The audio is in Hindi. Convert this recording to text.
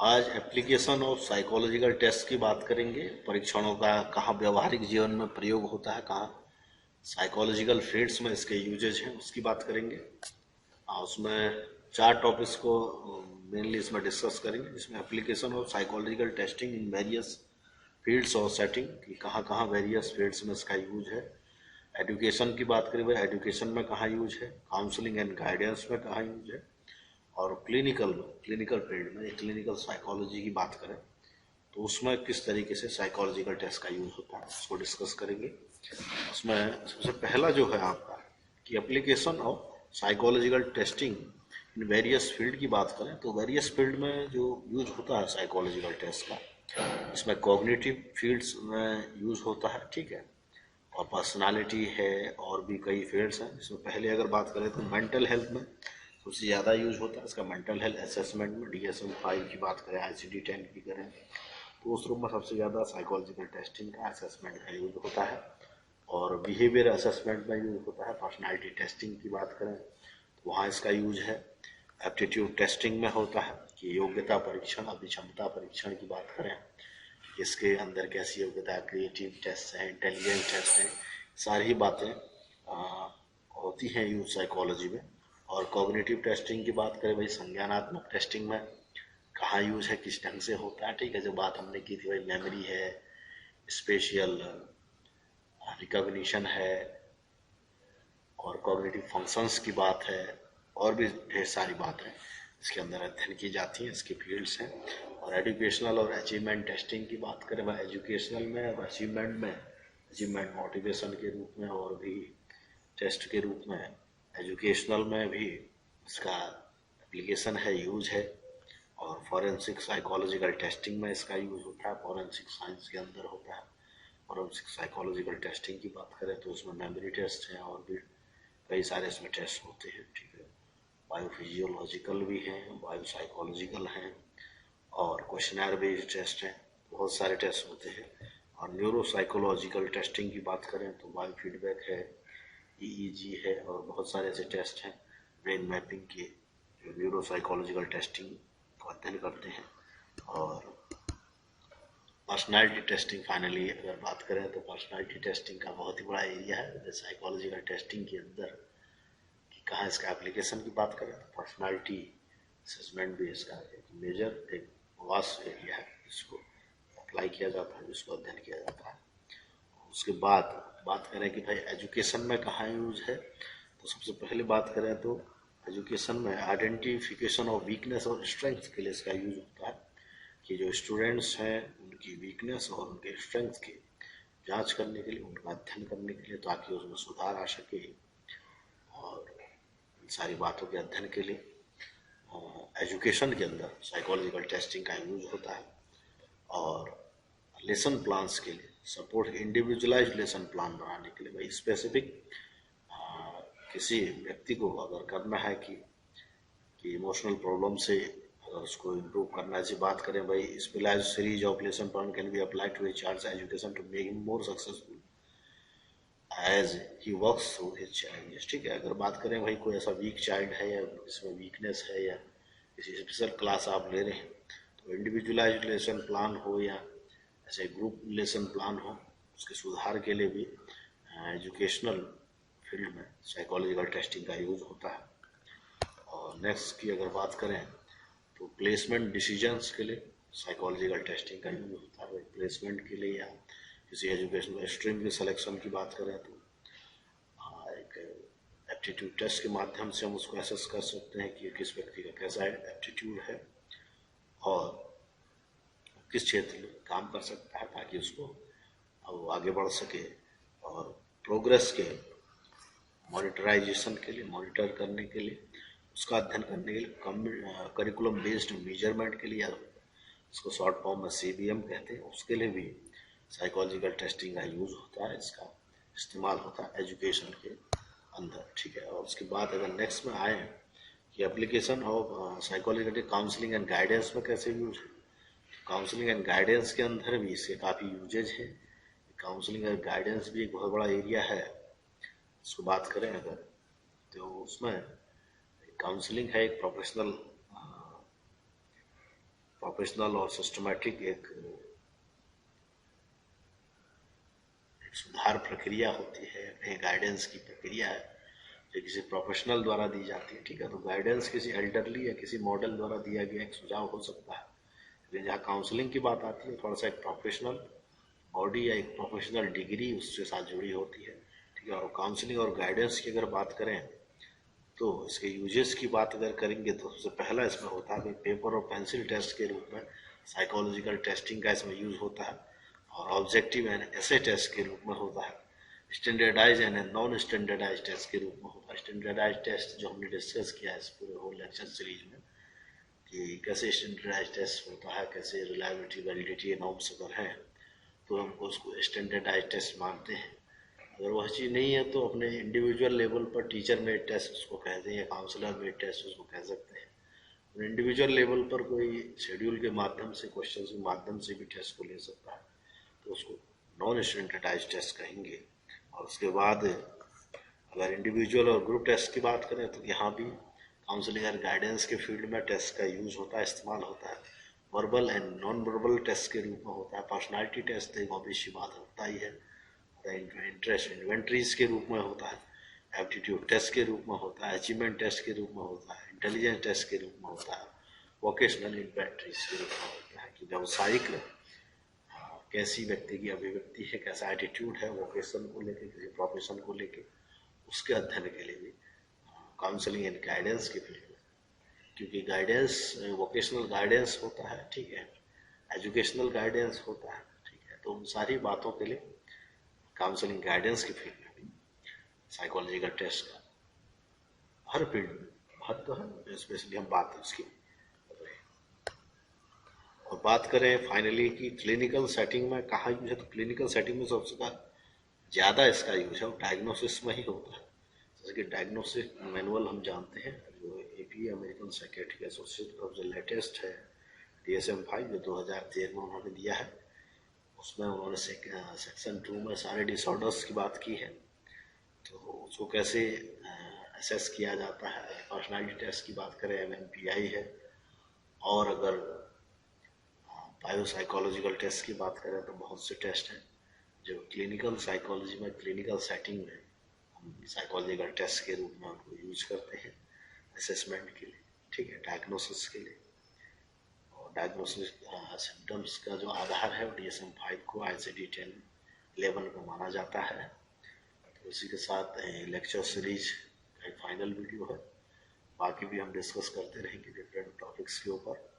आज एप्लीकेशन ऑफ साइकोलॉजिकल टेस्ट की बात करेंगे। परीक्षणों का कहाँ व्यवहारिक जीवन में प्रयोग होता है, कहाँ साइकोलॉजिकल फील्ड्स में इसके यूजेज हैं, उसकी बात करेंगे। उसमें 4 टॉपिक्स को मेनली इसमें डिस्कस करेंगे, जिसमें application of psychological testing in various fields और सेटिंग कि कहाँ कहाँ वेरियस फील्ड्स में इसका यूज है। एजुकेशन की बात करें, भाई एजुकेशन में कहाँ यूज है, काउंसलिंग एंड गाइडेंस में कहाँ यूज है, और क्लिनिकल फील्ड में क्लिनिकल साइकोलॉजी की बात करें तो उसमें किस तरीके से साइकोलॉजिकल टेस्ट का यूज होता है, उसको डिस्कस करेंगे। उसमें सबसे पहला जो है आपका कि application of psychological testing in various field की बात करें तो वेरियस फील्ड में जो यूज होता है साइकोलॉजिकल टेस्ट का, इसमें कॉग्निटिव फील्ड्स में यूज होता है, ठीक है, और पर्सनालिटी है, और भी कई फील्ड्स हैं। इसमें पहले अगर बात करें तो मेंटल हेल्थ में सबसे ज़्यादा यूज होता है इसका। मेंटल हेल्थ असेसमेंट में DSM-5 की बात करें, ICD-10 की करें तो उस रूप में सबसे ज़्यादा साइकोलॉजिकल टेस्टिंग का असेसमेंट का यूज होता है। और बिहेवियर असेसमेंट में यूज होता है। पर्सनालिटी टेस्टिंग की बात करें तो वहाँ इसका यूज है। एप्टीट्यूड टेस्टिंग में होता है कि योग्यता परीक्षण, अभिक्षमता परीक्षण की बात करें, इसके अंदर कैसी योग्यता, क्रिएटिव टेस्ट है, इंटेलिजेंस टेस्ट है, सारी ही बातें होती हैं यूज साइकोलॉजी में। और कॉग्निटिव टेस्टिंग की बात करें, भाई संज्ञानात्मक टेस्टिंग में कहाँ यूज है, किस ढंग से होता है, ठीक है, जो बात हमने की थी, भाई मेमोरी है, स्पेशियल रिकॉग्निशन है, और कॉग्निटिव फंक्शंस की बात है, और भी ढेर सारी बातें इसके अंदर अध्ययन की जाती हैं, इसकी फील्ड्स हैं। और एजुकेशनल और अचीवमेंट टेस्टिंग की बात करें, वह एजुकेशनल में और अचीवमेंट में, अचीवमेंट मोटिवेशन के रूप में और भी टेस्ट के रूप में, एजुकेशनल में भी इसका एप्लीकेशन है, यूज है। और फॉरेंसिक साइकोलॉजिकल टेस्टिंग में इसका यूज होता है, फॉरेंसिक साइंस के अंदर होता है। फॉरेंसिक साइकोलॉजिकल टेस्टिंग की बात करें तो उसमें मेमोरी टेस्ट हैं और भी कई सारे इसमें टेस्ट होते हैं, ठीक है। बायोफिजियोलॉजिकल भी हैं, बायोसाइकोलॉजिकल हैं, और क्वेश्चनर बेस्ड टेस्ट हैं, बहुत सारे टेस्ट होते हैं। और न्यूरोसाइकोलॉजिकल टेस्टिंग की बात करें तो बायो फीडबैक है, EEG है, और बहुत सारे ऐसे टेस्ट हैं ब्रेन मैपिंग के जो न्यूरोसाइकोलॉजिकल टेस्टिंग को अध्ययन करते हैं। और पर्सनालिटी टेस्टिंग फाइनली अगर बात करें तो पर्सनालिटी टेस्टिंग का बहुत ही बड़ा एरिया है साइकोलॉजिकल टेस्टिंग के अंदर कि कहाँ इसका एप्लीकेशन की बात करें तो पर्सनालिटी असेसमेंट भी इसका एक मेजर, एक वास्ट एरिया है, जिसको अप्लाई किया जाता है, जिसको अध्ययन किया जाता है। उसके बाद बात करें कि भाई एजुकेशन में कहाँ यूज है, तो सबसे पहले बात करें तो एजुकेशन में आइडेंटिफिकेशन ऑफ वीकनेस और स्ट्रेंथ के लिए इसका यूज होता है कि जो स्टूडेंट्स हैं उनकी वीकनेस और उनके स्ट्रेंथ की जांच करने के लिए, उनका अध्ययन करने के लिए, ताकि उसमें सुधार आ सके। और इन सारी बातों के अध्ययन के लिए एजुकेशन के अंदर साइकोलॉजिकल टेस्टिंग का यूज होता है। और लेसन प्लान्स के लिए सपोर्ट, इंडिविजुअलाइज लेसन प्लान बनाने के लिए, भाई स्पेसिफिक किसी व्यक्ति को अगर करना है कि इमोशनल प्रॉब्लम से अगर उसको इम्प्रूव करना है, बात करें भाई specialized series of lesson plan can be applied to a child's education to make him more successful as he works through his challenges, ठीक है। अगर बात करें भाई कोई ऐसा वीक चाइल्ड है या इसमें वीकनेस है या किसी स्पेशल क्लास आप ले रहे हैं तो इंडिविजुअलाइज्ड लेसन प्लान हो या ऐसे ग्रुप लेसन प्लान हो, उसके सुधार के लिए भी एजुकेशनल फील्ड में साइकोलॉजिकल टेस्टिंग का यूज होता है। और नेक्स्ट की अगर बात करें तो प्लेसमेंट डिसीजंस के लिए साइकोलॉजिकल टेस्टिंग का यूज होता है। प्लेसमेंट के लिए या किसी एजुकेशनल स्ट्रीम की सिलेक्शन की बात करें तो एक एप्टीट्यूड टेस्ट के माध्यम से हम उसको असेस कर सकते हैं कि किस व्यक्ति का कैसा एप्टीट्यूड है और किस क्षेत्र में काम कर सकता है, ताकि उसको अब आगे बढ़ सके। और प्रोग्रेस के मॉनिटराइजेशन के लिए, मॉनिटर करने के लिए, उसका अध्ययन करने के लिए, करिकुलम बेस्ड मेजरमेंट के लिए, इसको शॉर्ट फॉर्म में CBM कहते हैं, उसके लिए भी साइकोलॉजिकल टेस्टिंग का यूज होता है, इसका इस्तेमाल होता है एजुकेशन के अंदर, ठीक है। और उसके बाद अगर नेक्स्ट में आए कि application of psychological counselling and guidance में कैसे यूज है, काउंसलिंग एंड गाइडेंस के अंदर भी इसके काफ़ी यूजेज हैं। काउंसलिंग एंड गाइडेंस भी एक बहुत बड़ा एरिया है, इसको बात करें अगर तो उसमें काउंसलिंग है एक प्रोफेशनल प्रोफेशनल और सिस्टमैटिक एक सुधार प्रक्रिया होती है, कहीं गाइडेंस की प्रक्रिया है जो किसी प्रोफेशनल द्वारा दी जाती है। ठीक है, तो गाइडेंस किसी एल्डरली या किसी मॉडल द्वारा दिया गया एक सुझाव हो सकता है, लेकिन जहाँ काउंसलिंग की बात आती है थोड़ा सा एक प्रोफेशनल बॉडी या एक प्रोफेशनल डिग्री उसके साथ जुड़ी होती है। ठीक है, और काउंसलिंग और गाइडेंस की अगर बात करें तो इसके यूजेस की बात अगर करेंगे तो सबसे पहला इसमें होता है कि पेपर और पेंसिल टेस्ट के रूप में साइकोलॉजिकल टेस्टिंग का इसमें यूज होता है, और ऑब्जेक्टिव एंड एसे टेस्ट के रूप में होता है, standardize and non standardize test के रूप में होता है। स्टैंडर्डाइज टेस्ट जो हमने डिस्कस किया है इस पूरे होल लेक्चर सीरीज में कि कैसे स्टैंडर्डाइज टेस्ट होता है, कैसे रिलायबिलिटी वैलिडिटी नॉर्म्स अगर हैं तो हमको उसको स्टैंडर्डाइज टेस्ट मानते हैं। अगर वह चीज़ नहीं है तो अपने इंडिविजुअल लेवल पर टीचर मेड टेस्ट उसको कहते हैं या काउंसलर मेड टेस्ट उसको कह सकते हैं। इंडिविजुअल लेवल पर कोई शेड्यूल के माध्यम से क्वेश्चन के माध्यम से भी टेस्ट को ले सकता है तो उसको नॉन स्टैंडर्डाइज टेस्ट कहेंगे। और उसके बाद अगर इंडिविजुअल और ग्रुप टेस्ट की बात करें तो यहाँ भी काउंसलिंग और गाइडेंस के फील्ड में टेस्ट का यूज होता है, इस्तेमाल होता है। Verbal and non verbal test के रूप में होता है। पर्सनालिटी टेस्ट एक ऑब्वियस बात होता ही है, इंटरेस्ट इन्वेंट्रीज के रूप में होता है, एप्टीट्यूड टेस्ट के रूप में होता है, अचीवमेंट टेस्ट के रूप में होता है, इंटेलिजेंस टेस्ट के रूप में होता है, वोकेशनल इन्वेंट्रीज के रूप में होता है कि व्यावसायिक कैसी व्यक्ति की अभिव्यक्ति है, कैसा एटीट्यूड है वोकेशन को लेकर, किसी प्रोफेशन को लेकर, उसके अध्ययन के लिए भी काउंसलिंग एंड गाइडेंस के फील्ड में, क्योंकि गाइडेंस वोकेशनल गाइडेंस होता है, ठीक है, एजुकेशनल गाइडेंस होता है, ठीक है, तो उन सारी बातों के लिए काउंसलिंग गाइडेंस की फील्ड में भी साइकोलॉजिकल टेस्ट का हर फील्ड में महत्व है। स्पेशली हम बात उसकी कर रहे हैं। और बात करें फाइनली कि क्लिनिकल सेटिंग में कहाँ यूज है, तो क्लिनिकल सेटिंग में सबसे ज़्यादा इसका यूज है और डायग्नोसिस में ही होता है। जैसे कि डायग्नोसिस मैनुअल हम जानते हैं जो एपी अमेरिकन साइकेट्रिक एसोसिएशन का जो लेटेस्ट है DSM-5 जो 2013 में उन्होंने दिया है, उसमें उन्होंने सेक्शन 2 में सारे डिसऑर्डर्स की बात की है। तो उसको कैसे असेस किया जाता है, पर्सनालिटी टेस्ट की बात करें MMPI है, और अगर बायोसाइकोलॉजिकल टेस्ट की बात करें तो बहुत से टेस्ट हैं जो क्लिनिकल साइकोलॉजी में क्लिनिकल सेटिंग में हम साइकोलॉजिकल टेस्ट के रूप में उनको यूज करते हैं असेसमेंट के लिए, ठीक है, डायग्नोसिस के लिए। और डायग्नोसिस सिम्टम्स का जो आधार है DSM-5 को ICD-10-11 को माना जाता है। तो इसी के साथ लेक्चर सीरीज का एक फाइनल वीडियो है, बाकी भी हम डिस्कस करते रहेंगे डिफरेंट टॉपिक्स के ऊपर।